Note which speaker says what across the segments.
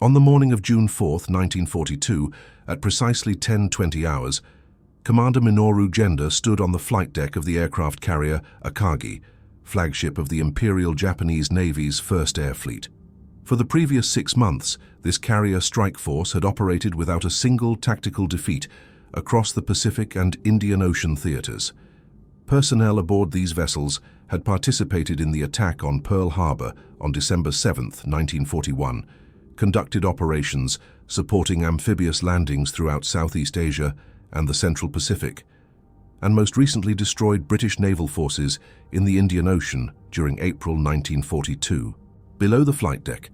Speaker 1: On the morning of June 4, 1942, at precisely 10:20 hours, Commander Minoru Genda stood on the flight deck of the aircraft carrier Akagi, flagship of the Imperial Japanese Navy's First Air Fleet. For the previous 6 months, this carrier strike force had operated without a single tactical defeat across the Pacific and Indian Ocean theaters. Personnel aboard these vessels had participated in the attack on Pearl Harbor on December 7, 1941, conducted operations supporting amphibious landings throughout Southeast Asia and the Central Pacific, and most recently destroyed British naval forces in the Indian Ocean during April 1942. Below the flight deck,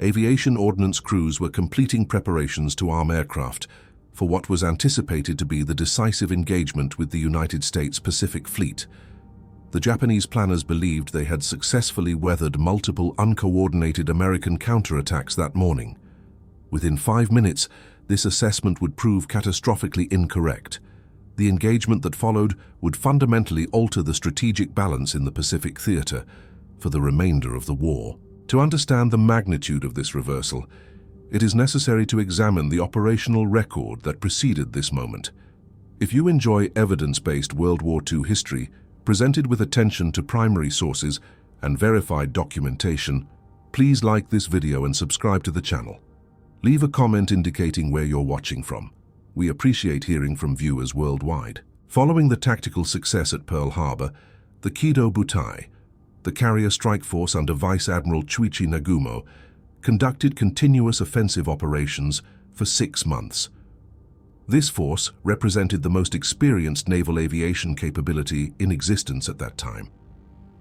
Speaker 1: aviation ordnance crews were completing preparations to arm aircraft for what was anticipated to be the decisive engagement with the United States Pacific Fleet. The Japanese planners believed they had successfully weathered multiple uncoordinated American counterattacks that morning. Within 5 minutes, this assessment would prove catastrophically incorrect. The engagement that followed would fundamentally alter the strategic balance in the Pacific theater for the remainder of the war. To understand the magnitude of this reversal, it is necessary to examine the operational record that preceded this moment. If you enjoy evidence-based World War II history, presented with attention to primary sources and verified documentation, please like this video and subscribe to the channel. Leave a comment indicating where you're watching from. We appreciate hearing from viewers worldwide. Following the tactical success at Pearl Harbor, the Kido Butai, the carrier strike force under Vice Admiral Chuichi Nagumo, conducted continuous offensive operations for 6 months. This force represented the most experienced naval aviation capability in existence at that time.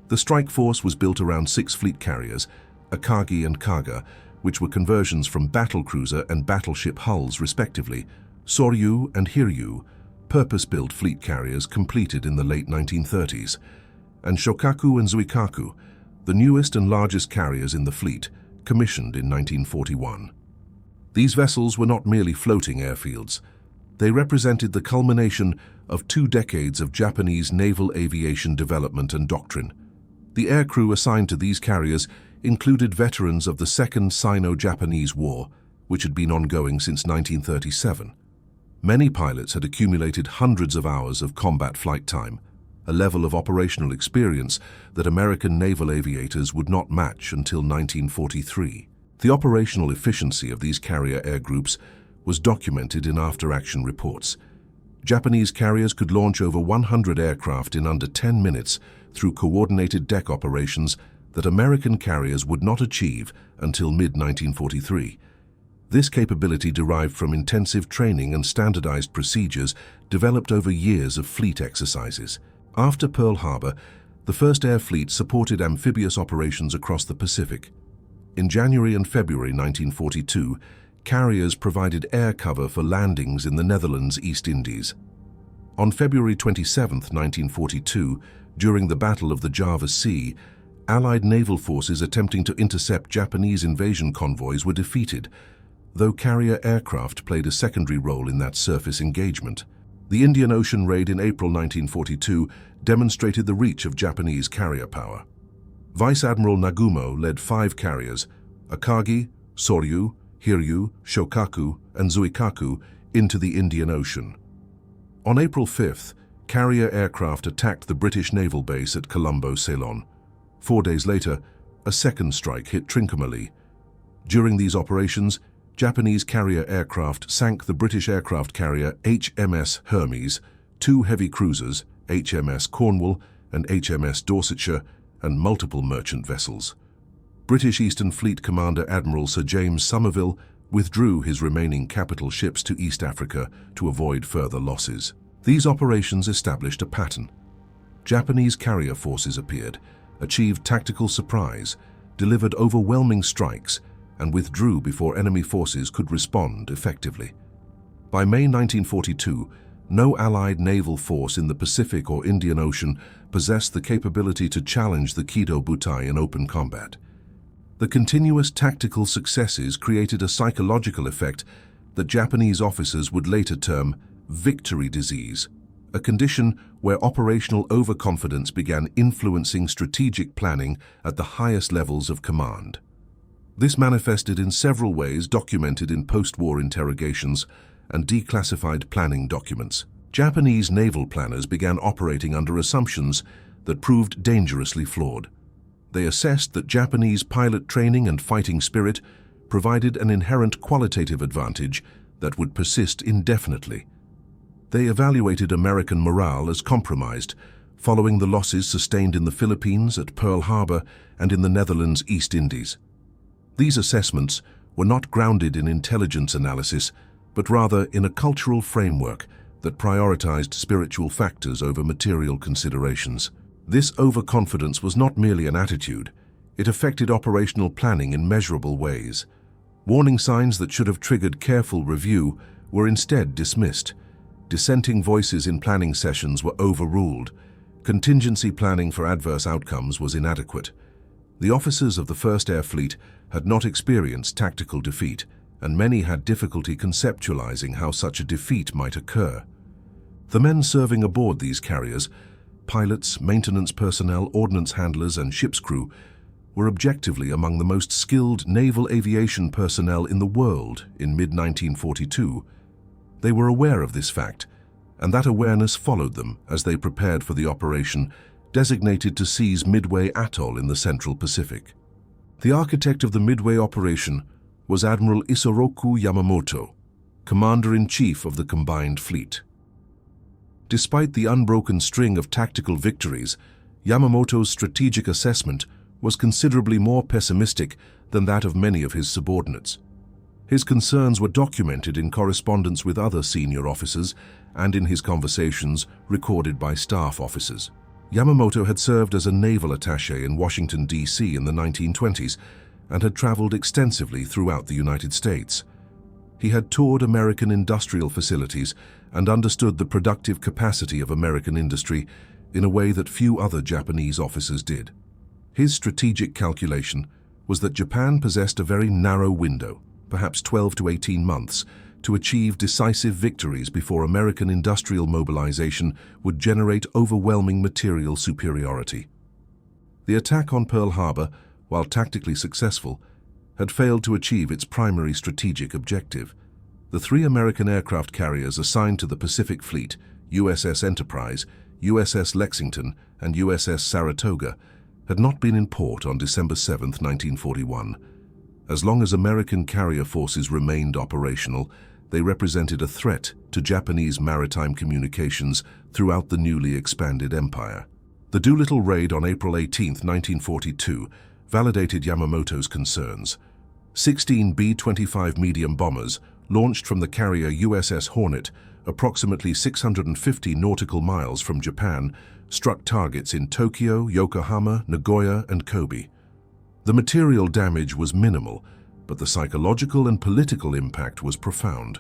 Speaker 1: The strike force was built around 6 fleet carriers, Akagi and Kaga, which were conversions from battlecruiser and battleship hulls respectively, Soryu and Hiryu, purpose-built fleet carriers completed in the late 1930s, and Shokaku and Zuikaku, the newest and largest carriers in the fleet, commissioned in 1941. These vessels were not merely floating airfields. They represented the culmination of 2 decades of Japanese naval aviation development and doctrine. The aircrew assigned to these carriers included veterans of the Second Sino-Japanese War, which had been ongoing since 1937. Many pilots had accumulated hundreds of hours of combat flight time, a level of operational experience that American naval aviators would not match until 1943. The operational efficiency of these carrier air groups was documented in after-action reports. Japanese carriers could launch over 100 aircraft in under 10 minutes through coordinated deck operations that American carriers would not achieve until mid-1943. This capability derived from intensive training and standardized procedures developed over years of fleet exercises. After Pearl Harbor, the First Air Fleet supported amphibious operations across the Pacific. In January and February 1942, carriers provided air cover for landings in the Netherlands East Indies. On February 27, 1942, during the Battle of the Java Sea, Allied naval forces attempting to intercept Japanese invasion convoys were defeated, though carrier aircraft played a secondary role in that surface engagement. The Indian Ocean raid in April 1942 demonstrated the reach of Japanese carrier power. Vice Admiral Nagumo led 5 carriers, Akagi, Soryu, Hiryu, Shokaku, and Zuikaku, into the Indian Ocean. On April 5th, carrier aircraft attacked the British naval base at Colombo, Ceylon. 4 days later, a second strike hit Trincomalee. During these operations, Japanese carrier aircraft sank the British aircraft carrier HMS Hermes, 2 heavy cruisers, HMS Cornwall and HMS Dorsetshire, and multiple merchant vessels. British Eastern Fleet Commander Admiral Sir James Somerville withdrew his remaining capital ships to East Africa to avoid further losses. These operations established a pattern. Japanese carrier forces appeared, achieved tactical surprise, delivered overwhelming strikes, and withdrew before enemy forces could respond effectively. By May 1942, no Allied naval force in the Pacific or Indian Ocean possessed the capability to challenge the Kido Butai in open combat. The continuous tactical successes created a psychological effect that Japanese officers would later term victory disease, a condition where operational overconfidence began influencing strategic planning at the highest levels of command. This manifested in several ways documented in post-war interrogations and declassified planning documents. Japanese naval planners began operating under assumptions that proved dangerously flawed. They assessed that Japanese pilot training and fighting spirit provided an inherent qualitative advantage that would persist indefinitely. They evaluated American morale as compromised, following the losses sustained in the Philippines, at Pearl Harbor, and in the Netherlands East Indies. These assessments were not grounded in intelligence analysis, but rather in a cultural framework that prioritized spiritual factors over material considerations. This overconfidence was not merely an attitude, it affected operational planning in measurable ways. Warning signs that should have triggered careful review were instead dismissed. Dissenting voices in planning sessions were overruled. Contingency planning for adverse outcomes was inadequate. The officers of the First Air Fleet had not experienced tactical defeat, and many had difficulty conceptualizing how such a defeat might occur. The men serving aboard these carriers, pilots, maintenance personnel, ordnance handlers, and ship's crew, were objectively among the most skilled naval aviation personnel in the world in mid-1942. They were aware of this fact, and that awareness followed them as they prepared for the operation designated to seize Midway Atoll in the Central Pacific. The architect of the Midway operation was Admiral Isoroku Yamamoto, Commander-in-Chief of the Combined Fleet. Despite the unbroken string of tactical victories, Yamamoto's strategic assessment was considerably more pessimistic than that of many of his subordinates. His concerns were documented in correspondence with other senior officers and in his conversations recorded by staff officers. Yamamoto had served as a naval attaché in Washington, D.C. in the 1920s and had traveled extensively throughout the United States. He had toured American industrial facilities and understood the productive capacity of American industry in a way that few other Japanese officers did. His strategic calculation was that Japan possessed a very narrow window, perhaps 12 to 18 months, to achieve decisive victories before American industrial mobilization would generate overwhelming material superiority. The attack on Pearl Harbor, while tactically successful, had failed to achieve its primary strategic objective. The three American aircraft carriers assigned to the Pacific Fleet, USS Enterprise, USS Lexington, and USS Saratoga, had not been in port on December 7, 1941. As long as American carrier forces remained operational, they represented a threat to Japanese maritime communications throughout the newly expanded empire. The Doolittle raid on April 18, 1942, validated Yamamoto's concerns. 16 B-25 medium bombers, launched from the carrier USS Hornet, approximately 650 nautical miles from Japan, struck targets in Tokyo, Yokohama, Nagoya, and Kobe. The material damage was minimal, but the psychological and political impact was profound.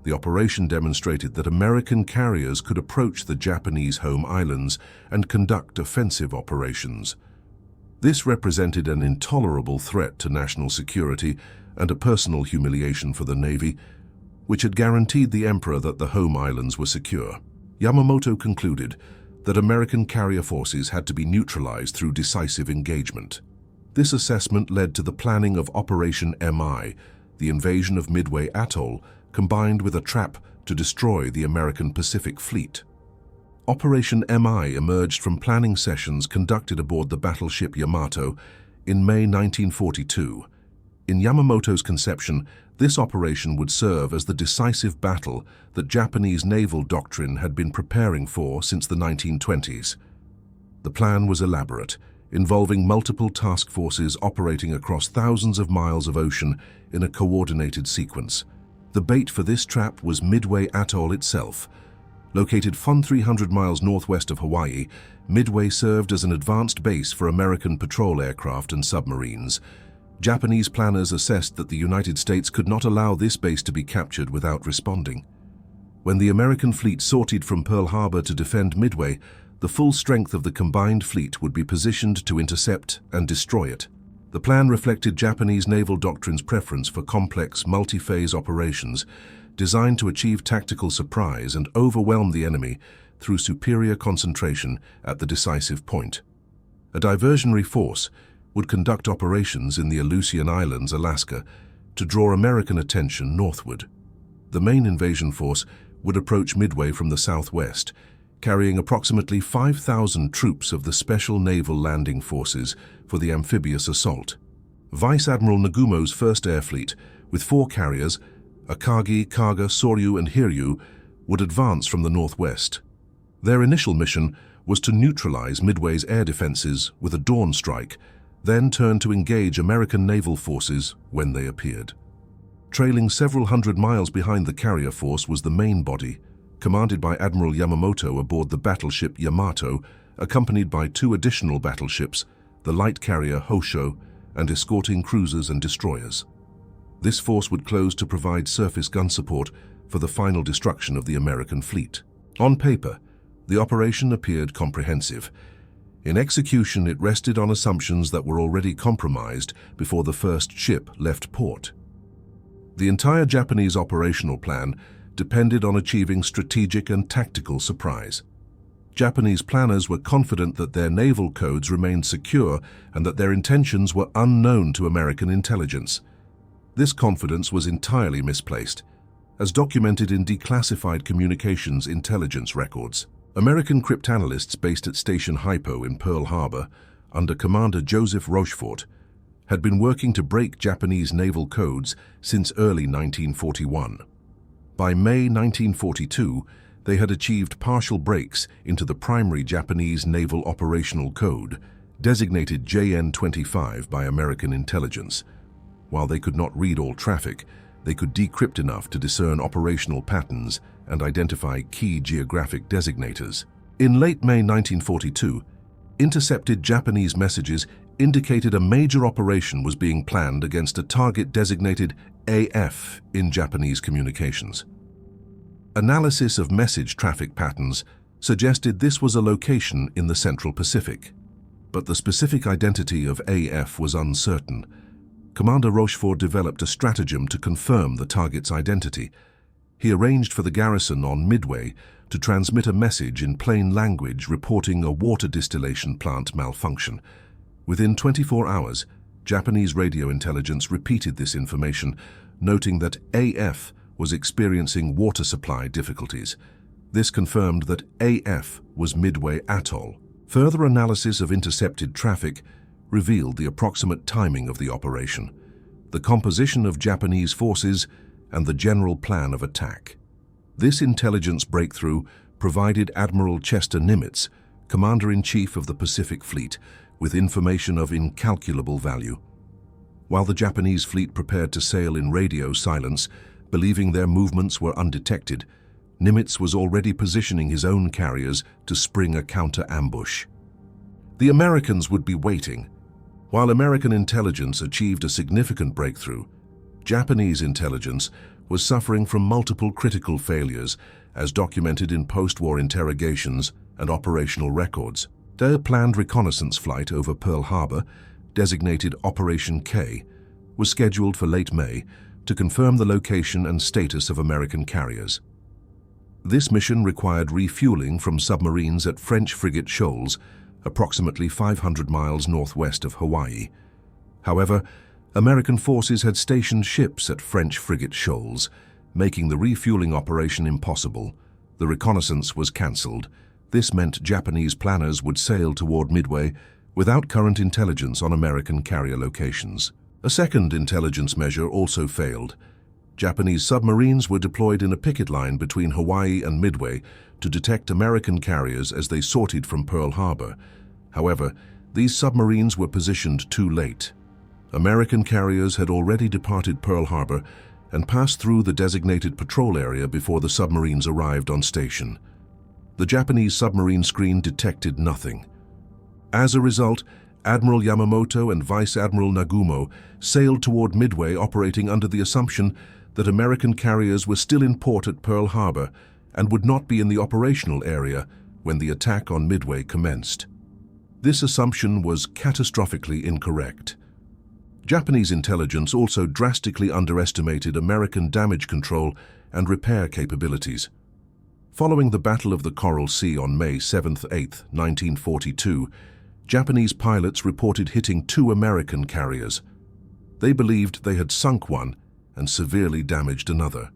Speaker 1: The operation demonstrated that American carriers could approach the Japanese home islands and conduct offensive operations. This represented an intolerable threat to national security and a personal humiliation for the Navy, which had guaranteed the Emperor that the home islands were secure. Yamamoto concluded that American carrier forces had to be neutralized through decisive engagement. This assessment led to the planning of Operation MI, the invasion of Midway Atoll, combined with a trap to destroy the American Pacific Fleet. Operation MI emerged from planning sessions conducted aboard the battleship Yamato in May 1942. In Yamamoto's conception, this operation would serve as the decisive battle that Japanese naval doctrine had been preparing for since the 1920s. The plan was elaborate, involving multiple task forces operating across thousands of miles of ocean in a coordinated sequence. The bait for this trap was Midway Atoll itself. Located 300 miles northwest of Hawaii, Midway served as an advanced base for American patrol aircraft and submarines. Japanese planners assessed that the United States could not allow this base to be captured without responding. When the American fleet sortied from Pearl Harbor to defend Midway, the full strength of the combined fleet would be positioned to intercept and destroy it. The plan reflected Japanese naval doctrine's preference for complex, multi-phase operations designed to achieve tactical surprise and overwhelm the enemy through superior concentration at the decisive point. A diversionary force, would conduct operations in the Aleutian Islands, Alaska, to draw American attention northward. The main invasion force would approach Midway from the southwest, carrying approximately 5,000 troops of the Special Naval Landing Forces for the amphibious assault. Vice Admiral Nagumo's First Air Fleet, with 4 carriers, Akagi, Kaga, Soryu, and Hiryu, would advance from the northwest. Their initial mission was to neutralize Midway's air defenses with a dawn strike, then turn to engage American naval forces when they appeared. Trailing several hundred miles behind the carrier force was the main body, commanded by Admiral Yamamoto aboard the battleship Yamato, accompanied by 2 additional battleships, the light carrier Hosho, and escorting cruisers and destroyers. This force would close to provide surface gun support for the final destruction of the American fleet. On paper, the operation appeared comprehensive. In execution, it rested on assumptions that were already compromised before the first ship left port. The entire Japanese operational plan depended on achieving strategic and tactical surprise. Japanese planners were confident that their naval codes remained secure and that their intentions were unknown to American intelligence. This confidence was entirely misplaced, as documented in declassified communications intelligence records. American cryptanalysts based at Station HYPO in Pearl Harbor, under Commander Joseph Rochefort, had been working to break Japanese naval codes since early 1941. By May 1942, they had achieved partial breaks into the primary Japanese Naval Operational Code, designated JN-25 by American intelligence. While they could not read all traffic, they could decrypt enough to discern operational patterns and identify key geographic designators. In late May 1942, intercepted Japanese messages indicated a major operation was being planned against a target designated AF in Japanese communications. Analysis of message traffic patterns suggested this was a location in the Central Pacific, but the specific identity of AF was uncertain. Commander Rochefort developed a stratagem to confirm the target's identity. He arranged for the garrison on Midway to transmit a message in plain language reporting a water distillation plant malfunction. Within 24 hours, Japanese radio intelligence repeated this information, noting that AF was experiencing water supply difficulties. This confirmed that AF was Midway Atoll. Further analysis of intercepted traffic revealed the approximate timing of the operation, the composition of Japanese forces, and the general plan of attack. This intelligence breakthrough provided Admiral Chester Nimitz, Commander-in-Chief of the Pacific Fleet, with information of incalculable value. While the Japanese fleet prepared to sail in radio silence, believing their movements were undetected, Nimitz was already positioning his own carriers to spring a counter-ambush. The Americans would be waiting. While American intelligence achieved a significant breakthrough, Japanese intelligence was suffering from multiple critical failures, as documented in post-war interrogations and operational records. Their planned reconnaissance flight over Pearl Harbor, designated Operation K, was scheduled for late May to confirm the location and status of American carriers. This mission required refueling from submarines at French frigate shoals, approximately 500 miles northwest of Hawaii. However, American forces had stationed ships at French frigate shoals, making the refueling operation impossible. The reconnaissance was cancelled. This meant Japanese planners would sail toward Midway without current intelligence on American carrier locations. A second intelligence measure also failed. Japanese submarines were deployed in a picket line between Hawaii and Midway to detect American carriers as they sortied from Pearl Harbor. However, these submarines were positioned too late. American carriers had already departed Pearl Harbor and passed through the designated patrol area before the submarines arrived on station. The Japanese submarine screen detected nothing. As a result, Admiral Yamamoto and Vice Admiral Nagumo sailed toward Midway, operating under the assumption that American carriers were still in port at Pearl Harbor and would not be in the operational area when the attack on Midway commenced. This assumption was catastrophically incorrect. Japanese intelligence also drastically underestimated American damage control and repair capabilities. Following the Battle of the Coral Sea on May 7–8, 1942, Japanese pilots reported hitting 2 American carriers. They believed they had sunk one and severely damaged another.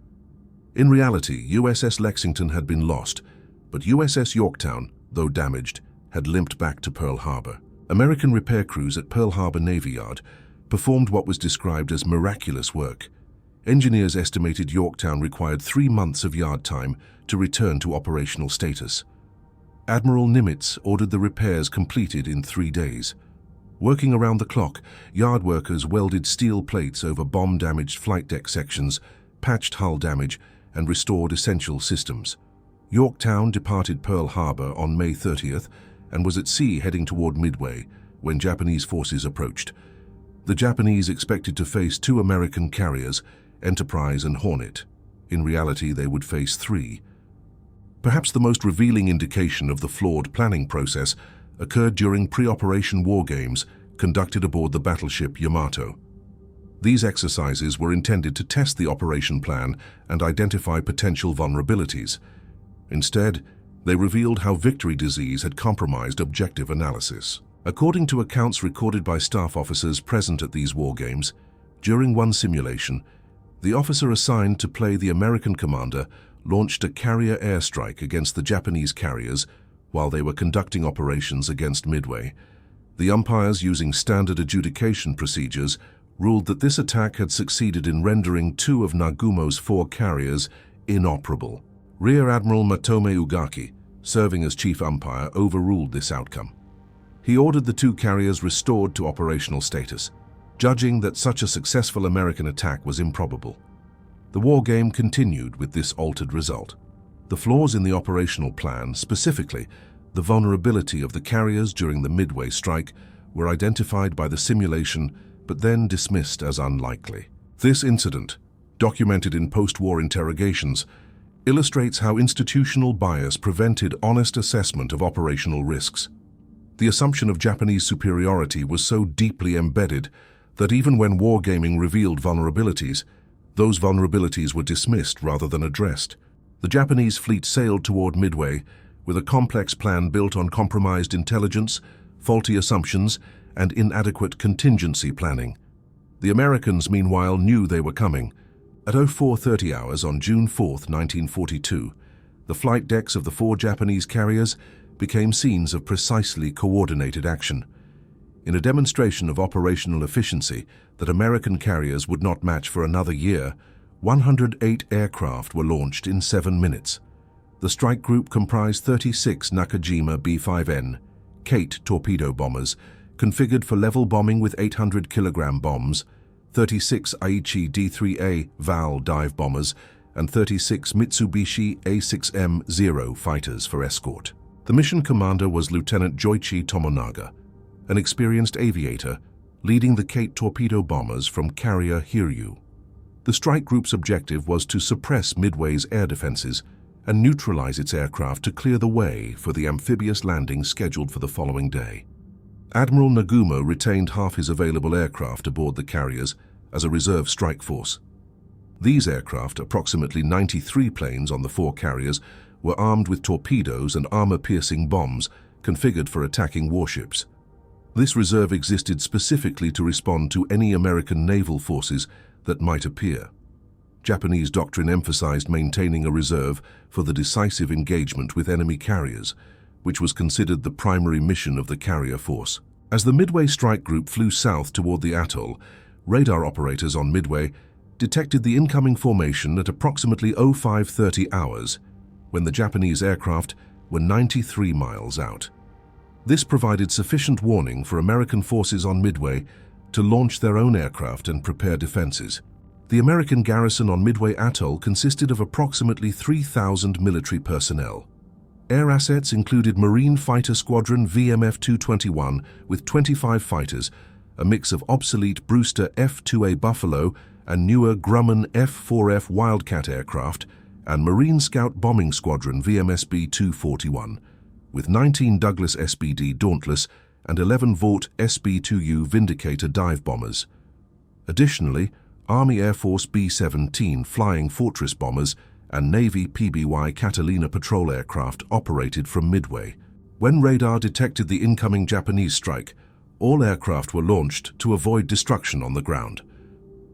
Speaker 1: In reality, USS Lexington had been lost, but USS Yorktown, though damaged, had limped back to Pearl Harbor. American repair crews at Pearl Harbor Navy Yard performed what was described as miraculous work. Engineers estimated Yorktown required 3 months of yard time to return to operational status. Admiral Nimitz ordered the repairs completed in 3 days. Working around the clock, yard workers welded steel plates over bomb-damaged flight deck sections, patched hull damage, and restored essential systems. Yorktown departed Pearl Harbor on May 30th and was at sea heading toward Midway when Japanese forces approached. The Japanese expected to face 2 American carriers, Enterprise and Hornet. In reality, they would face 3. Perhaps the most revealing indication of the flawed planning process occurred during pre-operation war games conducted aboard the battleship Yamato. These exercises were intended to test the operation plan and identify potential vulnerabilities. Instead, they revealed how victory disease had compromised objective analysis. According to accounts recorded by staff officers present at these war games, during one simulation, the officer assigned to play the American commander launched a carrier airstrike against the Japanese carriers while they were conducting operations against Midway. The umpires, using standard adjudication procedures, ruled that this attack had succeeded in rendering 2 of Nagumo's 4 carriers inoperable. Rear Admiral Matome Ugaki, serving as chief umpire, overruled this outcome. He ordered the 2 carriers restored to operational status, judging that such a successful American attack was improbable. The war game continued with this altered result. The flaws in the operational plan, specifically the vulnerability of the carriers during the Midway strike, were identified by the simulation but then dismissed as unlikely. This incident, documented in post-war interrogations, illustrates how institutional bias prevented honest assessment of operational risks. The assumption of Japanese superiority was so deeply embedded that even when wargaming revealed vulnerabilities, those vulnerabilities were dismissed rather than addressed. The Japanese fleet sailed toward Midway with a complex plan built on compromised intelligence, faulty assumptions, and inadequate contingency planning. The Americans, meanwhile, knew they were coming. At 04:30 hours on June 4, 1942, the flight decks of the 4 Japanese carriers became scenes of precisely coordinated action. In a demonstration of operational efficiency that American carriers would not match for another year, 108 aircraft were launched in 7 minutes. The strike group comprised 36 Nakajima B-5N, Kate torpedo bombers, configured for level bombing with 800-kilogram bombs, 36 Aichi D-3A Val dive bombers, and 36 Mitsubishi A-6M-0 fighters for escort. The mission commander was Lieutenant Joichi Tomonaga, an experienced aviator leading the Kate torpedo bombers from carrier Hiryu. The strike group's objective was to suppress Midway's air defenses and neutralize its aircraft to clear the way for the amphibious landing scheduled for the following day. Admiral Nagumo retained half his available aircraft aboard the carriers as a reserve strike force. These aircraft, approximately 93 planes on the 4 carriers, were armed with torpedoes and armor-piercing bombs configured for attacking warships. This reserve existed specifically to respond to any American naval forces that might appear. Japanese doctrine emphasized maintaining a reserve for the decisive engagement with enemy carriers, which was considered the primary mission of the carrier force. As the Midway strike group flew south toward the atoll, radar operators on Midway detected the incoming formation at approximately 05:30 hours, when the Japanese aircraft were 93 miles out. This provided sufficient warning for American forces on Midway to launch their own aircraft and prepare defenses. The American garrison on Midway Atoll consisted of approximately 3,000 military personnel. Air assets included Marine Fighter Squadron VMF-221 with 25 fighters, a mix of obsolete Brewster F-2A Buffalo and newer Grumman F-4F Wildcat aircraft, and Marine Scout Bombing Squadron VMSB-241, with 19 Douglas SBD Dauntless and 11 Vought SB-2U Vindicator dive bombers. Additionally, Army Air Force B-17 Flying Fortress bombers and Navy PBY Catalina patrol aircraft operated from Midway. When radar detected the incoming Japanese strike, all aircraft were launched to avoid destruction on the ground.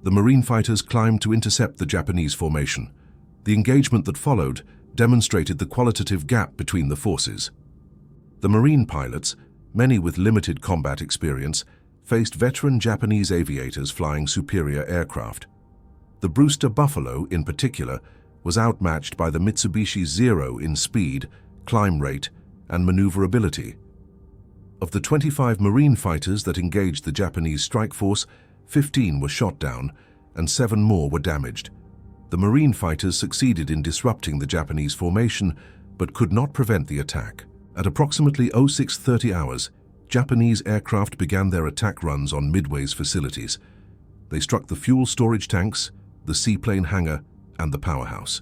Speaker 1: The Marine fighters climbed to intercept the Japanese formation. The engagement that followed demonstrated the qualitative gap between the forces. The Marine pilots, many with limited combat experience, faced veteran Japanese aviators flying superior aircraft. The Brewster Buffalo, in particular, was outmatched by the Mitsubishi Zero in speed, climb rate, and maneuverability. Of the 25 Marine fighters that engaged the Japanese strike force, 15 were shot down and 7 more were damaged. The Marine fighters succeeded in disrupting the Japanese formation but could not prevent the attack. At approximately 0630 hours, Japanese aircraft began their attack runs on Midway's facilities. They struck the fuel storage tanks, the seaplane hangar, and the powerhouse.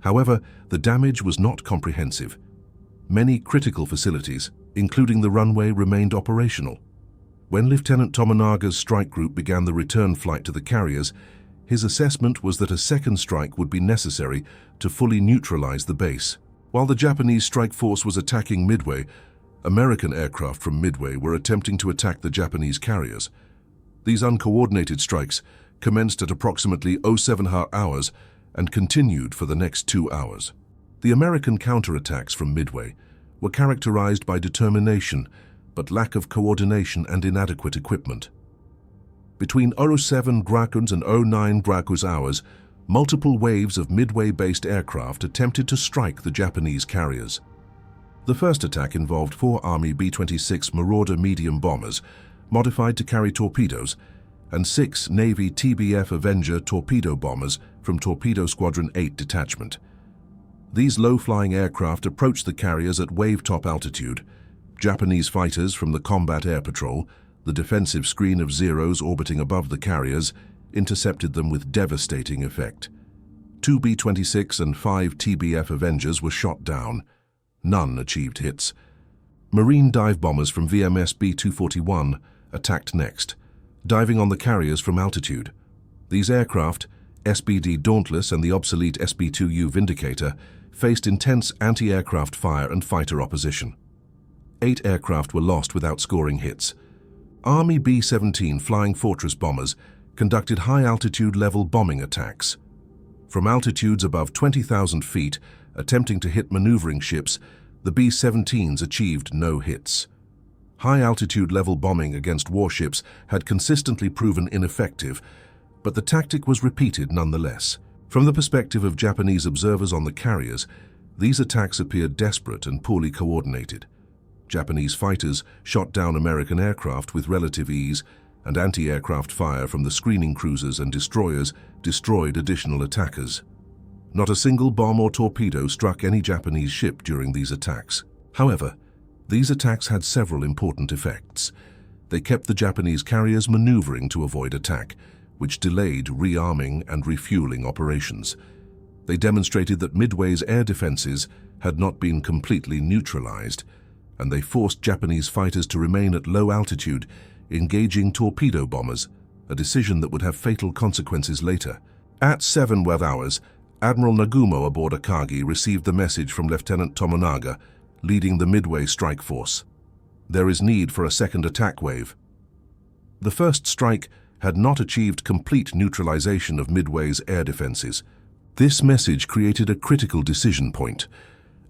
Speaker 1: However, the damage was not comprehensive. Many critical facilities, including the runway, remained operational. When Lieutenant Tomonaga's strike group began the return flight to the carriers, his assessment was that a second strike would be necessary to fully neutralize the base. While the Japanese strike force was attacking Midway, American aircraft from Midway were attempting to attack the Japanese carriers. These uncoordinated strikes commenced at approximately 07 hours and continued for the next 2 hours. The American counterattacks from Midway were characterized by determination, but lack of coordination and inadequate equipment. Between 07 Grakuns and 09 Grakus hours, multiple waves of Midway-based aircraft attempted to strike the Japanese carriers. The first attack involved 4 Army B-26 Marauder medium bombers, modified to carry torpedoes, and 6 Navy TBF Avenger torpedo bombers from Torpedo Squadron 8 detachment. These low-flying aircraft approached the carriers at wave-top altitude. Japanese fighters from the Combat Air Patrol, the defensive screen of Zeros orbiting above the carriers, intercepted them with devastating effect. 2 B-26 and 5 TBF Avengers were shot down. None achieved hits. Marine dive bombers from VMS B-241 attacked next, diving on the carriers from altitude. These aircraft, SBD Dauntless and the obsolete SB-2U Vindicator, faced intense anti-aircraft fire and fighter opposition. 8 aircraft were lost without scoring hits. Army B-17 Flying Fortress bombers conducted high-altitude level bombing attacks. From altitudes above 20,000 feet, attempting to hit maneuvering ships, the B-17s achieved no hits. High-altitude level bombing against warships had consistently proven ineffective, but the tactic was repeated nonetheless. From the perspective of Japanese observers on the carriers, these attacks appeared desperate and poorly coordinated. Japanese fighters shot down American aircraft with relative ease, and anti-aircraft fire from the screening cruisers and destroyers destroyed additional attackers. Not a single bomb or torpedo struck any Japanese ship during these attacks. However, these attacks had several important effects. They kept the Japanese carriers maneuvering to avoid attack, which delayed rearming and refueling operations. They demonstrated that Midway's air defenses had not been completely neutralized, and they forced Japanese fighters to remain at low altitude, engaging torpedo bombers, a decision that would have fatal consequences later. At 7 hours, Admiral Nagumo aboard Akagi received the message from Lieutenant Tomonaga, leading the Midway strike force. There is need for a second attack wave. The first strike had not achieved complete neutralization of Midway's air defenses. This message created a critical decision point.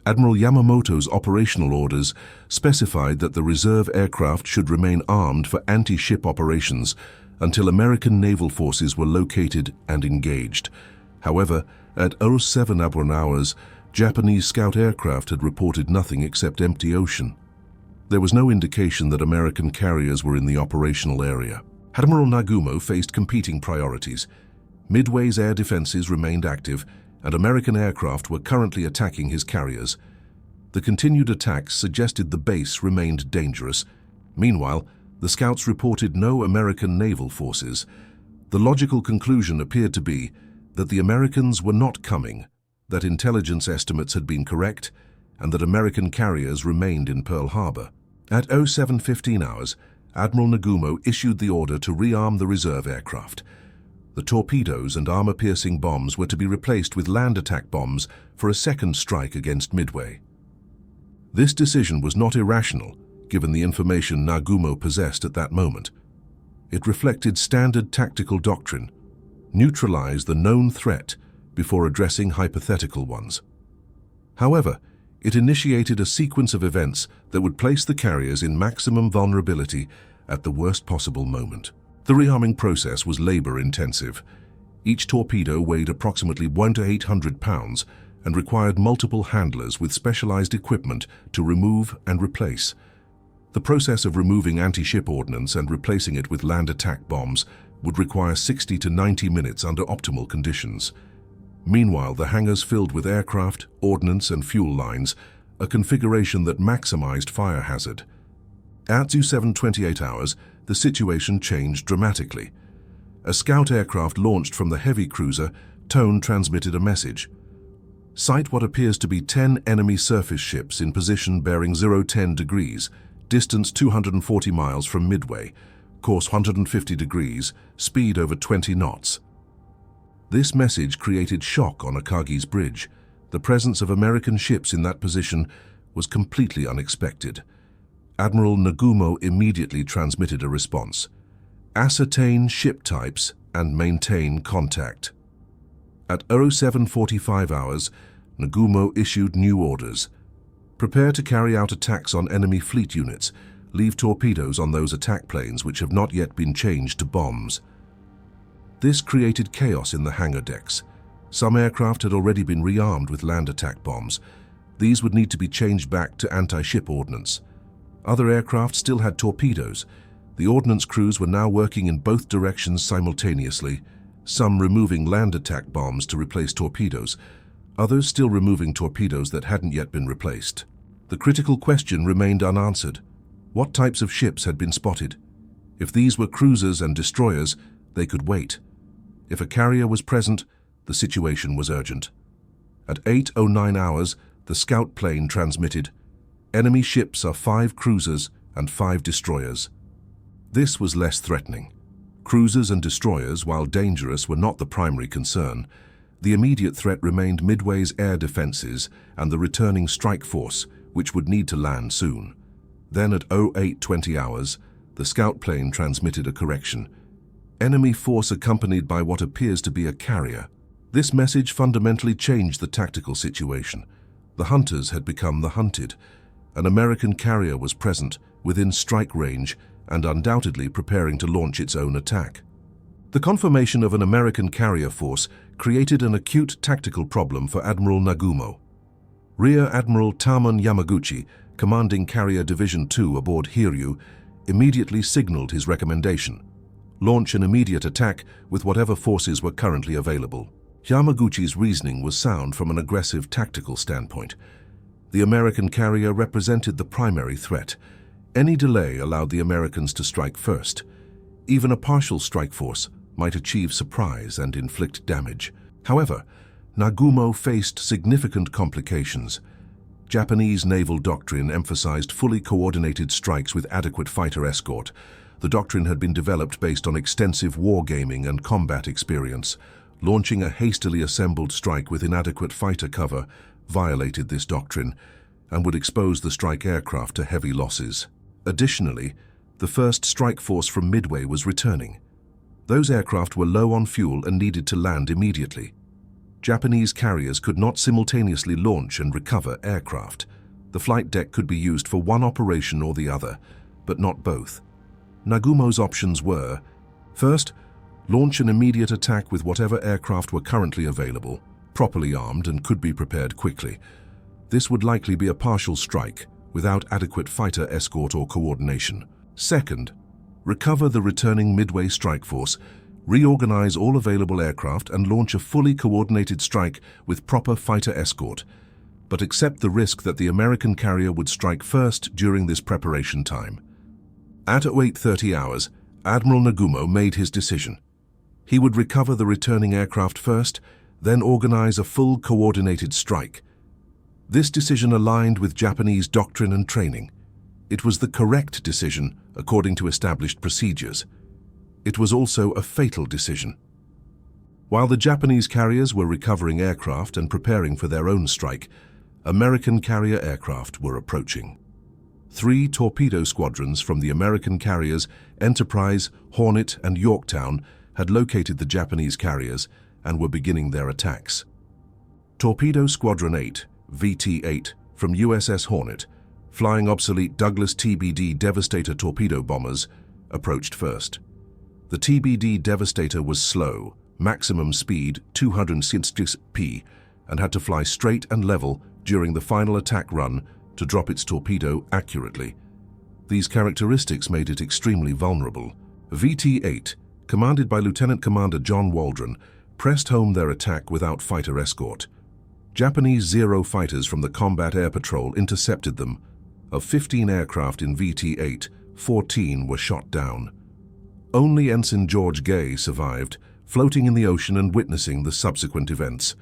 Speaker 1: Admiral Yamamoto's operational orders specified that the reserve aircraft should remain armed for anti-ship operations until American naval forces were located and engaged. However, at 07 hours, Japanese scout aircraft had reported nothing except empty ocean. There was no indication that American carriers were in the operational area. Admiral Nagumo faced competing priorities. Midway's air defenses remained active, and American aircraft were currently attacking his carriers. The continued attacks suggested the base remained dangerous. Meanwhile, the scouts reported no American naval forces. The logical conclusion appeared to be that the Americans were not coming, that intelligence estimates had been correct, and that American carriers remained in Pearl Harbor. At 07:15 hours, Admiral Nagumo issued the order to rearm the reserve aircraft. The torpedoes and armor-piercing bombs were to be replaced with land attack bombs for a second strike against Midway. This decision was not irrational, given the information Nagumo possessed at that moment. It reflected standard tactical doctrine: neutralize the known threat before addressing hypothetical ones. However, it initiated a sequence of events that would place the carriers in maximum vulnerability at the worst possible moment. The rearming process was labor-intensive. Each torpedo weighed approximately 100 to 800 pounds and required multiple handlers with specialized equipment to remove and replace. The process of removing anti-ship ordnance and replacing it with land attack bombs would require 60 to 90 minutes under optimal conditions. Meanwhile, the hangars filled with aircraft, ordnance, and fuel lines, a configuration that maximized fire hazard. At 28 hours, the situation changed dramatically. A scout aircraft launched from the heavy cruiser Tone transmitted a message. Sight what appears to be 10 enemy surface ships in position bearing 010 degrees, distance 240 miles from Midway, course 150 degrees, speed over 20 knots. This message created shock on Akagi's bridge. The presence of American ships in that position was completely unexpected. Admiral Nagumo immediately transmitted a response: ascertain ship types and maintain contact. At 07:45 hours, Nagumo issued new orders. Prepare to carry out attacks on enemy fleet units. Leave torpedoes on those attack planes which have not yet been changed to bombs. This created chaos in the hangar decks. Some aircraft had already been rearmed with land attack bombs. These would need to be changed back to anti-ship ordnance. Other aircraft still had torpedoes. The ordnance crews were now working in both directions simultaneously, some removing land attack bombs to replace torpedoes, others still removing torpedoes that hadn't yet been replaced. The critical question remained unanswered: what types of ships had been spotted? If these were cruisers and destroyers, they could wait. If a carrier was present, the situation was urgent. At 8:09 hours, the scout plane transmitted: enemy ships are 5 cruisers and 5 destroyers. This was less threatening. Cruisers and destroyers, while dangerous, were not the primary concern. The immediate threat remained Midway's air defenses and the returning strike force, which would need to land soon. Then at 08:20 hours, the scout plane transmitted a correction: enemy force accompanied by what appears to be a carrier. This message fundamentally changed the tactical situation. The hunters had become the hunted. An American carrier was present, within strike range, and undoubtedly preparing to launch its own attack. The confirmation of an American carrier force created an acute tactical problem for Admiral Nagumo. Rear Admiral Tamon Yamaguchi, commanding Carrier Division 2 aboard Hiryu, immediately signaled his recommendation: launch an immediate attack with whatever forces were currently available. Yamaguchi's reasoning was sound from an aggressive tactical standpoint. The American carrier represented the primary threat. Any delay allowed the Americans to strike first. Even a partial strike force might achieve surprise and inflict damage. However, Nagumo faced significant complications. Japanese naval doctrine emphasized fully coordinated strikes with adequate fighter escort. The doctrine had been developed based on extensive wargaming and combat experience. Launching a hastily assembled strike with inadequate fighter cover violated this doctrine and would expose the strike aircraft to heavy losses. Additionally, the first strike force from Midway was returning. Those aircraft were low on fuel and needed to land immediately. Japanese carriers could not simultaneously launch and recover aircraft. The flight deck could be used for one operation or the other, but not both. Nagumo's options were: first, launch an immediate attack with whatever aircraft were currently available, properly armed and could be prepared quickly. This would likely be a partial strike, without adequate fighter escort or coordination. Second, recover the returning Midway strike force, reorganize all available aircraft and launch a fully coordinated strike with proper fighter escort, but accept the risk that the American carrier would strike first during this preparation time. At 08:30 hours, Admiral Nagumo made his decision. He would recover the returning aircraft first, then organize a full coordinated strike. This decision aligned with Japanese doctrine and training. It was the correct decision according to established procedures. It was also a fatal decision. While the Japanese carriers were recovering aircraft and preparing for their own strike, American carrier aircraft were approaching. 3 torpedo squadrons from the American carriers Enterprise, Hornet, and Yorktown had located the Japanese carriers and were beginning their attacks. Torpedo Squadron 8, VT-8, from USS Hornet, flying obsolete Douglas TBD Devastator torpedo bombers, approached first. The TBD Devastator was slow, maximum speed 260 mph, and had to fly straight and level during the final attack run to drop its torpedo accurately. These characteristics made it extremely vulnerable. VT-8, commanded by Lieutenant Commander John Waldron, pressed home their attack without fighter escort. Japanese Zero fighters from the Combat Air Patrol intercepted them. Of 15 aircraft in VT-8, 14 were shot down. Only Ensign George Gay survived, floating in the ocean and witnessing the subsequent events.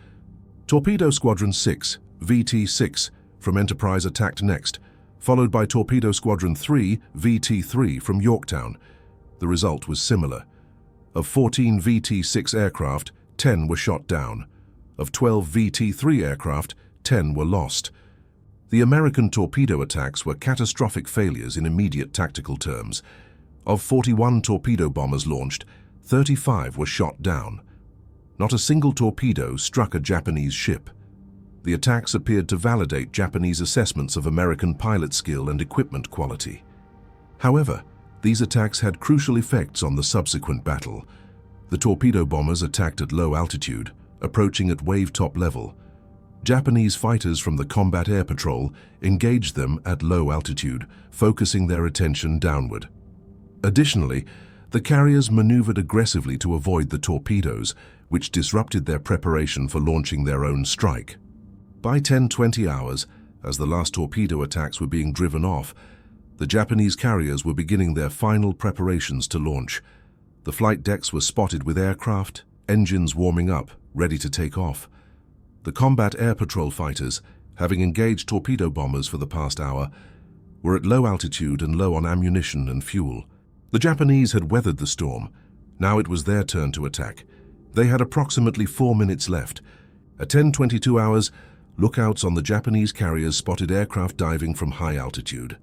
Speaker 1: Torpedo Squadron 6, VT-6, from Enterprise attacked next, followed by Torpedo Squadron 3, VT-3, from Yorktown. The result was similar. Of 14 VT-6 aircraft, 10 were shot down. Of 12 VT-3 aircraft, 10 were lost. The American torpedo attacks were catastrophic failures in immediate tactical terms. Of 41 torpedo bombers launched, 35 were shot down. Not a single torpedo struck a Japanese ship. The attacks appeared to validate Japanese assessments of American pilot skill and equipment quality. However, these attacks had crucial effects on the subsequent battle. The torpedo bombers attacked at low altitude, approaching at wave-top level. Japanese fighters from the Combat Air Patrol engaged them at low altitude, focusing their attention downward. Additionally, the carriers maneuvered aggressively to avoid the torpedoes, which disrupted their preparation for launching their own strike. By 10:20 hours, as the last torpedo attacks were being driven off, the Japanese carriers were beginning their final preparations to launch. The flight decks were spotted with aircraft, engines warming up, ready to take off. The Combat Air Patrol fighters, having engaged torpedo bombers for the past hour, were at low altitude and low on ammunition and fuel. The Japanese had weathered the storm. Now it was their turn to attack. They had approximately 4 minutes left. At 10:22 hours, lookouts on the Japanese carriers spotted aircraft diving from high altitude.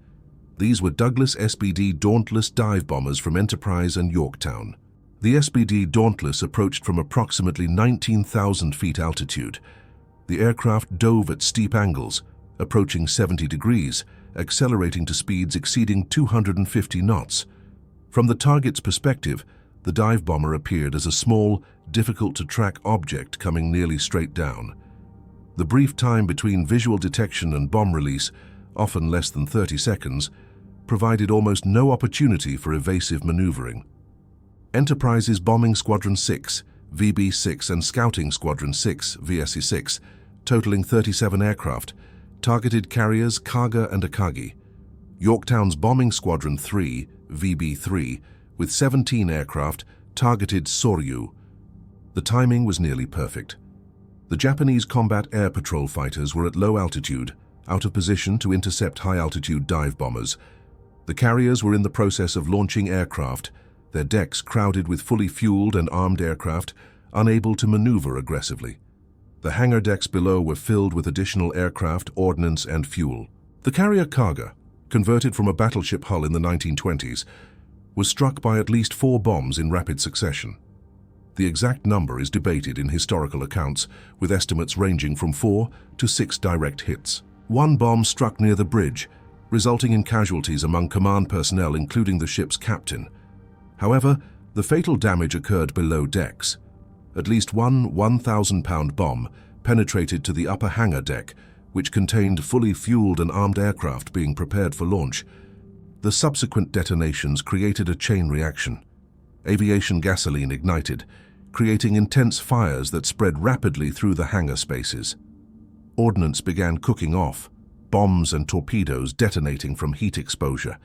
Speaker 1: These were Douglas SBD Dauntless dive bombers from Enterprise and Yorktown. The SBD Dauntless approached from approximately 19,000 feet altitude. The aircraft dove at steep angles, approaching 70 degrees, accelerating to speeds exceeding 250 knots. From the target's perspective, the dive bomber appeared as a small, difficult-to-track object coming nearly straight down. The brief time between visual detection and bomb release, often less than 30 seconds, provided almost no opportunity for evasive maneuvering. Enterprise's Bombing Squadron 6, VB-6, and Scouting Squadron 6, VSE-6, totaling 37 aircraft, targeted carriers Kaga and Akagi. Yorktown's Bombing Squadron 3, VB-3, with 17 aircraft, targeted Soryu. The timing was nearly perfect. The Japanese Combat Air Patrol fighters were at low altitude, out of position to intercept high-altitude dive bombers. The carriers were in the process of launching aircraft, their decks crowded with fully fueled and armed aircraft, unable to maneuver aggressively. The hangar decks below were filled with additional aircraft, ordnance, and fuel. The carrier Kaga, converted from a battleship hull in the 1920s, was struck by at least 4 bombs in rapid succession. The exact number is debated in historical accounts, with estimates ranging from 4 to 6 direct hits. 1 bomb struck near the bridge, resulting in casualties among command personnel, including the ship's captain. However, the fatal damage occurred below decks. At least one 1,000-pound bomb penetrated to the upper hangar deck, which contained fully fueled and armed aircraft being prepared for launch. The subsequent detonations created a chain reaction. Aviation gasoline ignited, creating intense fires that spread rapidly through the hangar spaces. Ordnance began cooking off, bombs and torpedoes detonating from heat exposure.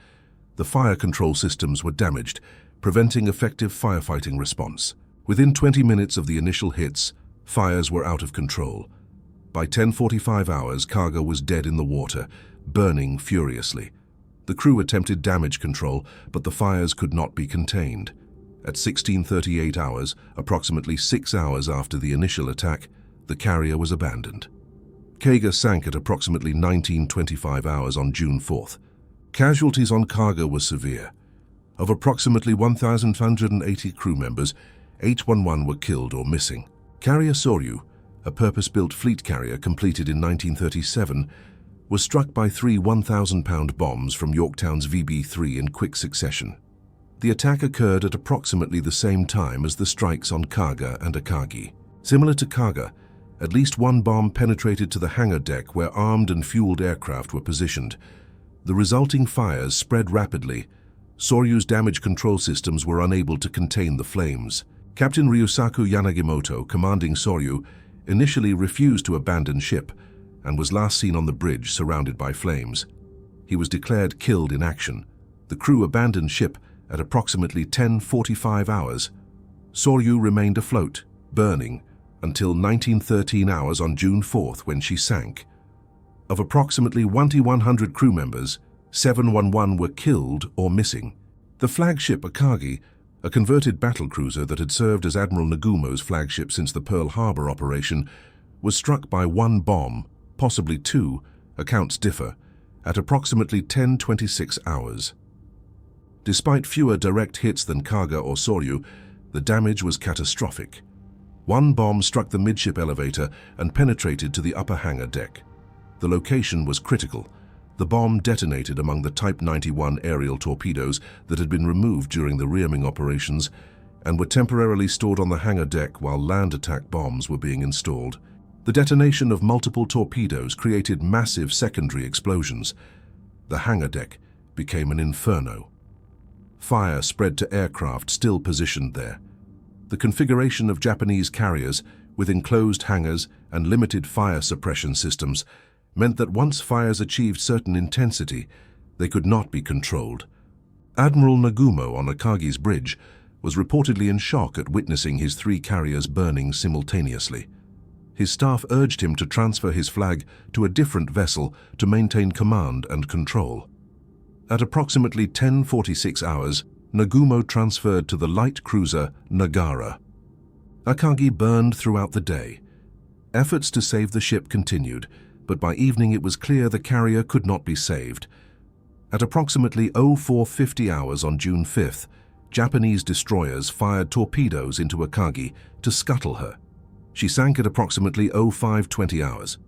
Speaker 1: The fire control systems were damaged, preventing effective firefighting response. Within 20 minutes of the initial hits, fires were out of control. By 10:45 hours, Kaga was dead in the water, burning furiously. The crew attempted damage control, but the fires could not be contained. At 16:38 hours, approximately 6 hours after the initial attack, the carrier was abandoned. Kaga sank at approximately 19:25 hours on June 4th. Casualties on Kaga were severe. Of approximately 1,580 crew members, 811 were killed or missing. Carrier Soryu, a purpose-built fleet carrier completed in 1937, was struck by three 1,000-pound bombs from Yorktown's VB-3 in quick succession. The attack occurred at approximately the same time as the strikes on Kaga and Akagi. Similar to Kaga, at least one bomb penetrated to the hangar deck where armed and fueled aircraft were positioned. The resulting fires spread rapidly. Soryu's damage control systems were unable to contain the flames. Captain Ryusaku Yamamoto, commanding Soryu, initially refused to abandon ship and was last seen on the bridge surrounded by flames. He was declared killed in action. The crew abandoned ship at approximately 10:45 hours. Soryu remained afloat, burning, until 1913 hours on June 4th when she sank. Of approximately 2,100 crew members, 711 were killed or missing. The flagship Akagi, a converted battlecruiser that had served as Admiral Nagumo's flagship since the Pearl Harbor operation, was struck by one bomb, possibly two, accounts differ, at approximately 10:26 hours. Despite fewer direct hits than Kaga or Soryu, the damage was catastrophic. One bomb struck the midship elevator and penetrated to the upper hangar deck. The location was critical. The bomb detonated among the Type 91 aerial torpedoes that had been removed during the rearming operations and were temporarily stored on the hangar deck while land attack bombs were being installed. The detonation of multiple torpedoes created massive secondary explosions. The hangar deck became an inferno. Fire spread to aircraft still positioned there. The configuration of Japanese carriers, with enclosed hangars and limited fire suppression systems, meant that once fires achieved certain intensity, they could not be controlled. Admiral Nagumo on Akagi's bridge was reportedly in shock at witnessing his three carriers burning simultaneously. His staff urged him to transfer his flag to a different vessel to maintain command and control. At approximately 10:46 hours, Nagumo transferred to the light cruiser Nagara. Akagi burned throughout the day. Efforts to save the ship continued, but by evening it was clear the carrier could not be saved. At approximately 04:50 hours on June 5th, Japanese destroyers fired torpedoes into Akagi to scuttle her. She sank at approximately 05:20 hours.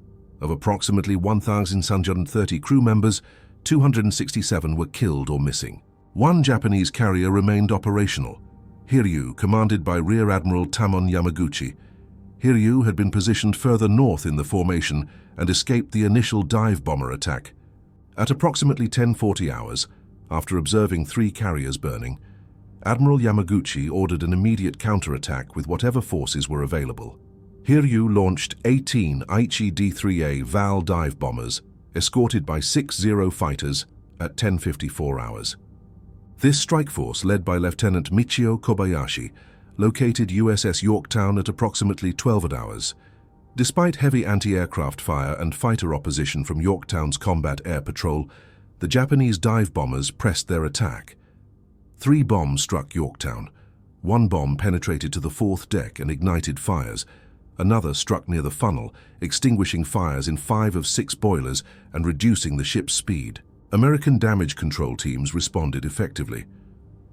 Speaker 1: Of approximately 1,630 crew members, 267 were killed or missing. One Japanese carrier remained operational, Hiryu, commanded by Rear Admiral Tamon Yamaguchi. Hiryu had been positioned further north in the formation and escaped the initial dive bomber attack. At approximately 10:40 hours, after observing three carriers burning, Admiral Yamaguchi ordered an immediate counterattack with whatever forces were available. Hiryu launched 18 Aichi D-3A VAL dive bombers, escorted by 6 Zero fighters at 10:54 hours. This strike force, led by Lieutenant Michio Kobayashi, located USS Yorktown at approximately 12 hours. Despite heavy anti-aircraft fire and fighter opposition from Yorktown's combat air patrol, the Japanese dive bombers pressed their attack. 3 bombs struck Yorktown. One bomb penetrated to the 4th deck and ignited fires. Another struck near the funnel, extinguishing fires in 5 of 6 boilers and reducing the ship's speed. American damage control teams responded effectively.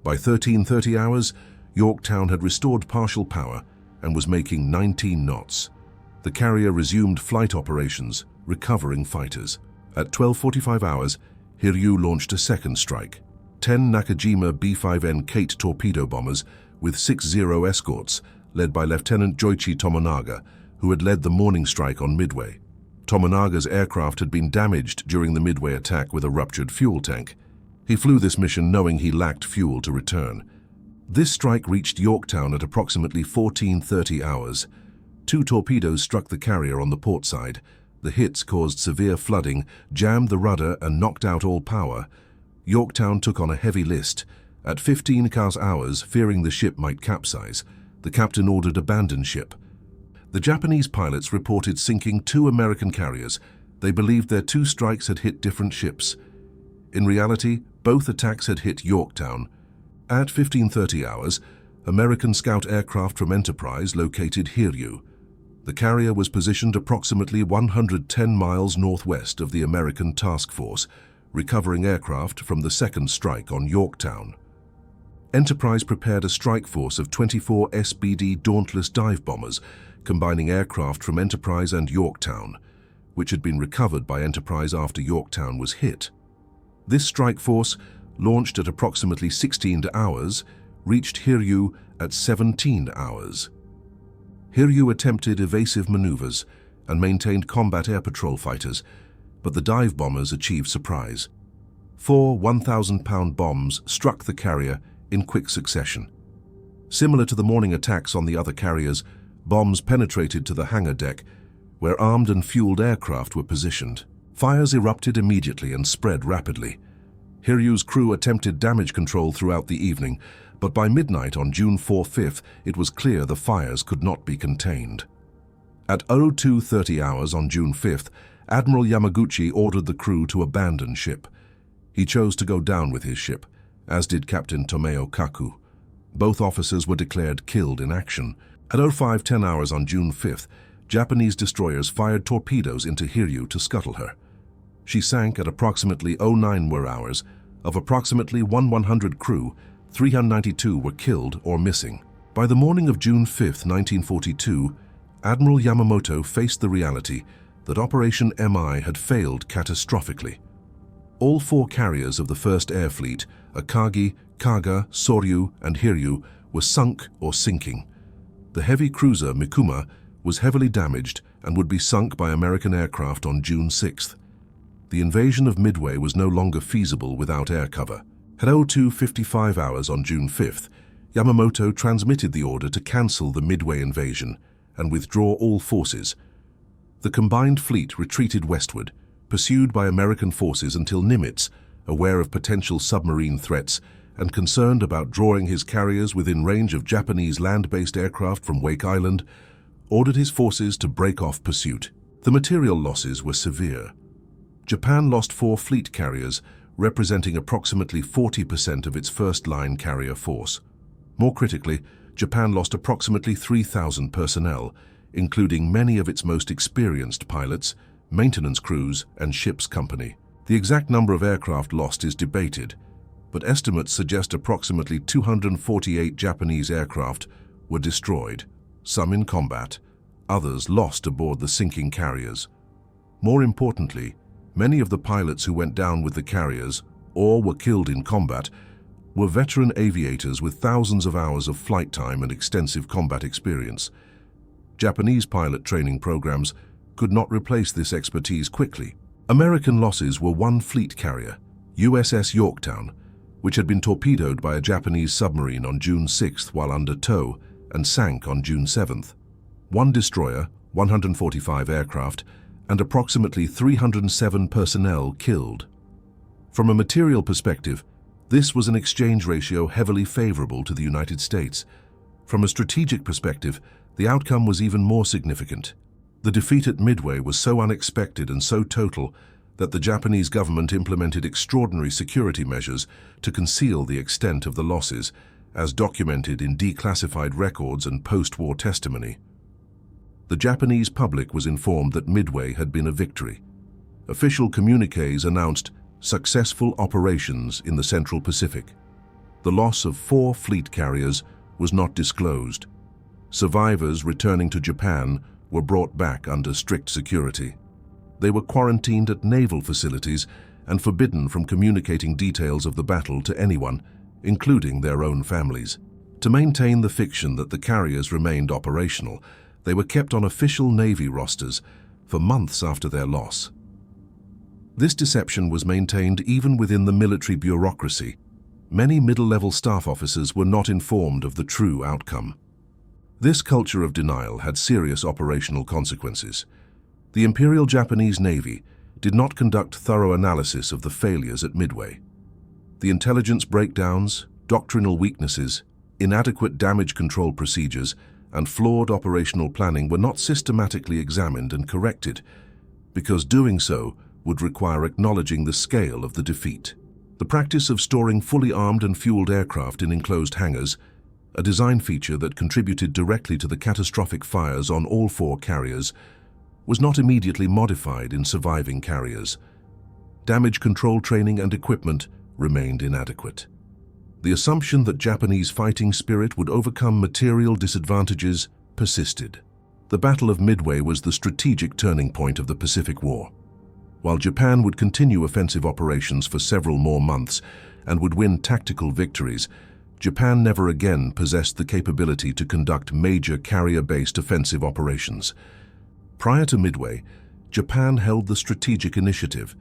Speaker 1: By 13:30 hours, Yorktown had restored partial power and was making 19 knots. The carrier resumed flight operations, recovering fighters. At 12:45 hours, Hiryu launched a second strike. 10 Nakajima B-5N Kate torpedo bombers with 6 Zero escorts, led by Lieutenant Joichi Tomonaga, who had led the morning strike on Midway. Tomonaga's aircraft had been damaged during the Midway attack with a ruptured fuel tank. He flew this mission knowing he lacked fuel to return. This strike reached Yorktown at approximately 14:30 hours. 2 torpedoes struck the carrier on the port side. The hits caused severe flooding, jammed the rudder and knocked out all power. Yorktown took on a heavy list. At 15 hours, fearing the ship might capsize, the captain ordered abandon ship. The Japanese pilots reported sinking 2 American carriers. They believed their 2 strikes had hit different ships. In reality, both attacks had hit Yorktown. At 15:30 hours, American scout aircraft from Enterprise located Hiryu. The carrier was positioned approximately 110 miles northwest of the American task force, recovering aircraft from the second strike on Yorktown. Enterprise prepared a strike force of 24 SBD Dauntless dive bombers, combining aircraft from Enterprise and Yorktown, which had been recovered by Enterprise after Yorktown was hit. This strike force, launched at approximately 16 hours, reached Hiryu at 17 hours. Hiryu attempted evasive maneuvers and maintained combat air patrol fighters, but the dive bombers achieved surprise. 4 1,000-pound bombs struck the carrier in quick succession. Similar to the morning attacks on the other carriers, bombs penetrated to the hangar deck, where armed and fueled aircraft were positioned. Fires erupted immediately and spread rapidly. Hiryu's crew attempted damage control throughout the evening, but by midnight on June 4-5, it was clear the fires could not be contained. At 02:30 hours on June 5th, Admiral Yamaguchi ordered the crew to abandon ship. He chose to go down with his ship, as did Captain Tomeo Kaku. Both officers were declared killed in action. At 05:10 hours on June 5th, Japanese destroyers fired torpedoes into Hiryu to scuttle her. She sank at approximately 09 hours. Of approximately 100 crew, 392 were killed or missing. By the morning of June 5, 1942, Admiral Yamamoto faced the reality that Operation MI had failed catastrophically. All 4 carriers of the 1st Air Fleet, Akagi, Kaga, Soryu, and Hiryu, were sunk or sinking. The heavy cruiser Mikuma was heavily damaged and would be sunk by American aircraft on June 6th. The invasion of Midway was no longer feasible without air cover. At 02:55 hours on June 5th, Yamamoto transmitted the order to cancel the Midway invasion and withdraw all forces. The combined fleet retreated westward, pursued by American forces until Nimitz, aware of potential submarine threats and concerned about drawing his carriers within range of Japanese land-based aircraft from Wake Island, ordered his forces to break off pursuit. The material losses were severe. Japan lost 4 fleet carriers, representing approximately 40% of its first-line carrier force. More critically, Japan lost approximately 3,000 personnel, including many of its most experienced pilots, maintenance crews, and ship's company. The exact number of aircraft lost is debated, but estimates suggest approximately 248 Japanese aircraft were destroyed, some in combat, others lost aboard the sinking carriers. More importantly, many of the pilots who went down with the carriers, or were killed in combat, were veteran aviators with thousands of hours of flight time and extensive combat experience. Japanese pilot training programs could not replace this expertise quickly. American losses were 1 fleet carrier, USS Yorktown, which had been torpedoed by a Japanese submarine on June 6th while under tow and sank on June 7th. 1 destroyer, 145 aircraft, and approximately 307 personnel killed. From a material perspective, this was an exchange ratio heavily favorable to the United States. From a strategic perspective, the outcome was even more significant. The defeat at Midway was so unexpected and so total that the Japanese government implemented extraordinary security measures to conceal the extent of the losses, as documented in declassified records and post-war testimony. The Japanese public was informed that Midway had been a victory. Official communiques announced successful operations in the Central Pacific. The loss of 4 fleet carriers was not disclosed. Survivors returning to Japan were brought back under strict security. They were quarantined at naval facilities and forbidden from communicating details of the battle to anyone, including their own families. To maintain the fiction that the carriers remained operational, they were kept on official Navy rosters for months after their loss. This deception was maintained even within the military bureaucracy. Many middle-level staff officers were not informed of the true outcome. This culture of denial had serious operational consequences. The Imperial Japanese Navy did not conduct thorough analysis of the failures at Midway. The intelligence breakdowns, doctrinal weaknesses, inadequate damage control procedures, and flawed operational planning were not systematically examined and corrected, because doing so would require acknowledging the scale of the defeat. The practice of storing fully armed and fueled aircraft in enclosed hangars, a design feature that contributed directly to the catastrophic fires on all 4 carriers, was not immediately modified in surviving carriers. Damage control training and equipment remained inadequate. The assumption that Japanese fighting spirit would overcome material disadvantages persisted. The Battle of Midway was the strategic turning point of the Pacific War. While Japan would continue offensive operations for several more months and would win tactical victories, Japan never again possessed the capability to conduct major carrier-based offensive operations. Prior to Midway, Japan held the strategic initiative.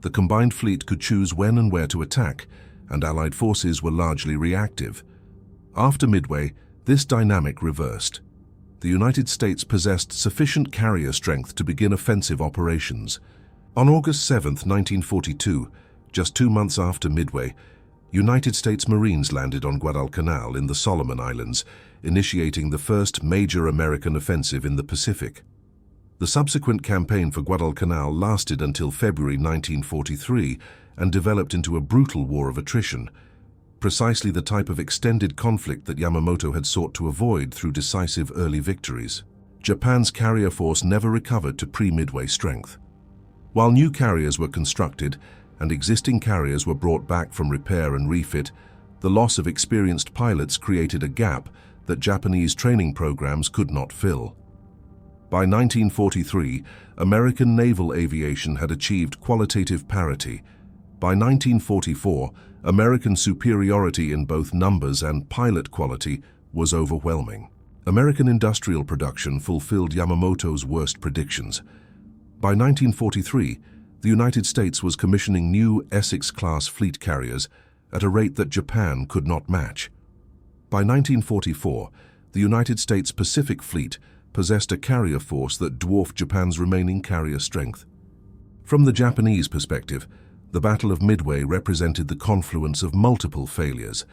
Speaker 1: The combined fleet could choose when and where to attack, and Allied forces were largely reactive. After Midway, this dynamic reversed. The United States possessed sufficient carrier strength to begin offensive operations. On August 7, 1942, just 2 months after Midway, United States Marines landed on Guadalcanal in the Solomon Islands, initiating the first major American offensive in the Pacific. The subsequent campaign for Guadalcanal lasted until February 1943 and developed into a brutal war of attrition, precisely the type of extended conflict that Yamamoto had sought to avoid through decisive early victories. Japan's carrier force never recovered to pre-Midway strength. While new carriers were constructed and existing carriers were brought back from repair and refit, the loss of experienced pilots created a gap that Japanese training programs could not fill. By 1943, American naval aviation had achieved qualitative parity. By 1944, American superiority in both numbers and pilot quality was overwhelming. American industrial production fulfilled Yamamoto's worst predictions. By 1943, the United States was commissioning new Essex-class fleet carriers at a rate that Japan could not match. By 1944, the United States Pacific Fleet possessed a carrier force that dwarfed Japan's remaining carrier strength. From the Japanese perspective, the Battle of Midway represented the confluence of multiple failures: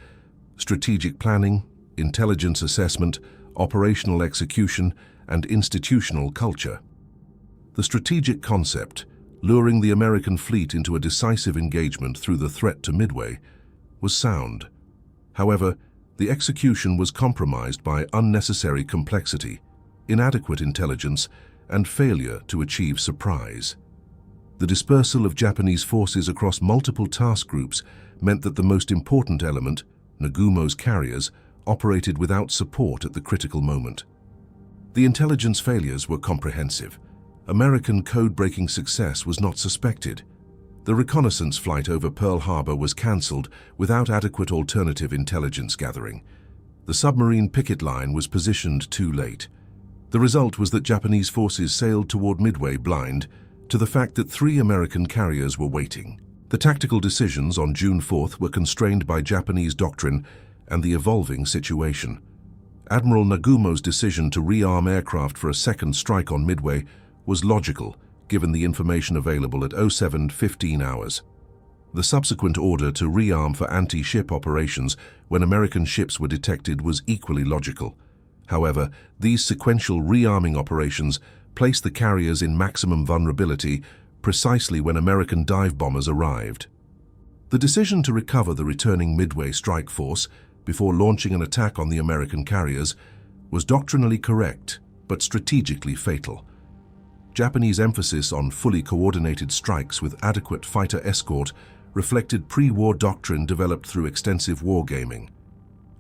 Speaker 1: strategic planning, intelligence assessment, operational execution, and institutional culture. The strategic concept, luring the American fleet into a decisive engagement through the threat to Midway, was sound. However, the execution was compromised by unnecessary complexity, inadequate intelligence, and failure to achieve surprise. The dispersal of Japanese forces across multiple task groups meant that the most important element, Nagumo's carriers, operated without support at the critical moment. The intelligence failures were comprehensive. American code-breaking success was not suspected. The reconnaissance flight over Pearl Harbor was cancelled without adequate alternative intelligence gathering. The submarine picket line was positioned too late. The result was that Japanese forces sailed toward Midway blind to the fact that 3 American carriers were waiting. The tactical decisions on June 4th were constrained by Japanese doctrine and the evolving situation. Admiral Nagumo's decision to rearm aircraft for a second strike on Midway was logical, given the information available at 07:15 hours. The subsequent order to rearm for anti-ship operations when American ships were detected was equally logical. However, these sequential rearming operations placed the carriers in maximum vulnerability precisely when American dive bombers arrived. The decision to recover the returning Midway strike force before launching an attack on the American carriers was doctrinally correct, but strategically fatal. Japanese emphasis on fully coordinated strikes with adequate fighter escort reflected pre-war doctrine developed through extensive wargaming.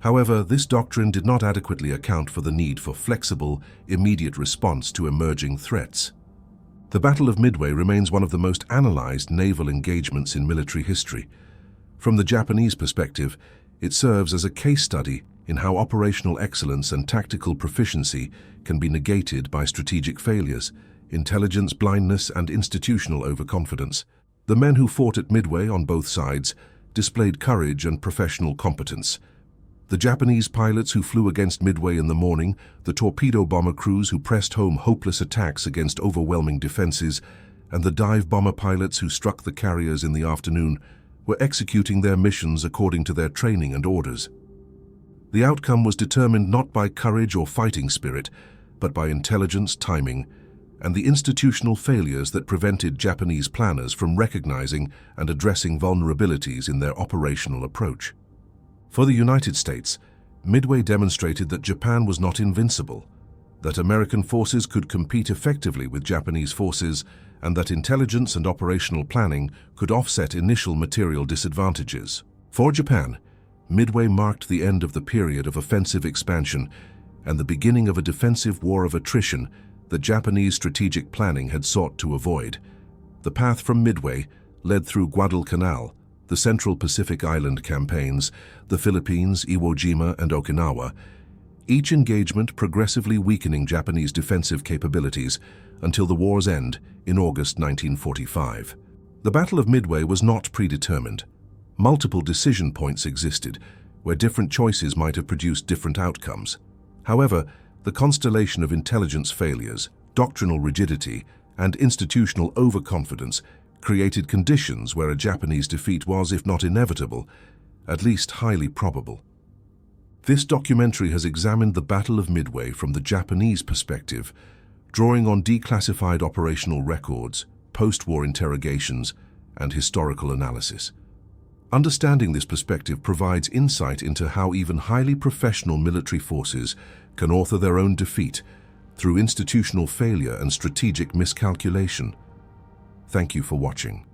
Speaker 1: However, this doctrine did not adequately account for the need for flexible, immediate response to emerging threats. The Battle of Midway remains one of the most analyzed naval engagements in military history. From the Japanese perspective, it serves as a case study in how operational excellence and tactical proficiency can be negated by strategic failures, intelligence blindness, and institutional overconfidence. The men who fought at Midway on both sides displayed courage and professional competence. The Japanese pilots who flew against Midway in the morning, the torpedo bomber crews who pressed home hopeless attacks against overwhelming defenses, and the dive bomber pilots who struck the carriers in the afternoon were executing their missions according to their training and orders. The outcome was determined not by courage or fighting spirit, but by intelligence, timing, and the institutional failures that prevented Japanese planners from recognizing and addressing vulnerabilities in their operational approach. For the United States, Midway demonstrated that Japan was not invincible, that American forces could compete effectively with Japanese forces, and that intelligence and operational planning could offset initial material disadvantages. For Japan, Midway marked the end of the period of offensive expansion and the beginning of a defensive war of attrition that Japanese strategic planning had sought to avoid. The path from Midway led through Guadalcanal, the Central Pacific Island campaigns, the Philippines, Iwo Jima, and Okinawa, each engagement progressively weakening Japanese defensive capabilities until the war's end in August 1945. The Battle of Midway was not predetermined. Multiple decision points existed, where different choices might have produced different outcomes. However, the constellation of intelligence failures, doctrinal rigidity, and institutional overconfidence created conditions where a Japanese defeat was, if not inevitable, at least highly probable. This documentary has examined the Battle of Midway from the Japanese perspective, drawing on declassified operational records, post-war interrogations, and historical analysis. Understanding this perspective provides insight into how even highly professional military forces can author their own defeat through institutional failure and strategic miscalculation. Thank you for watching.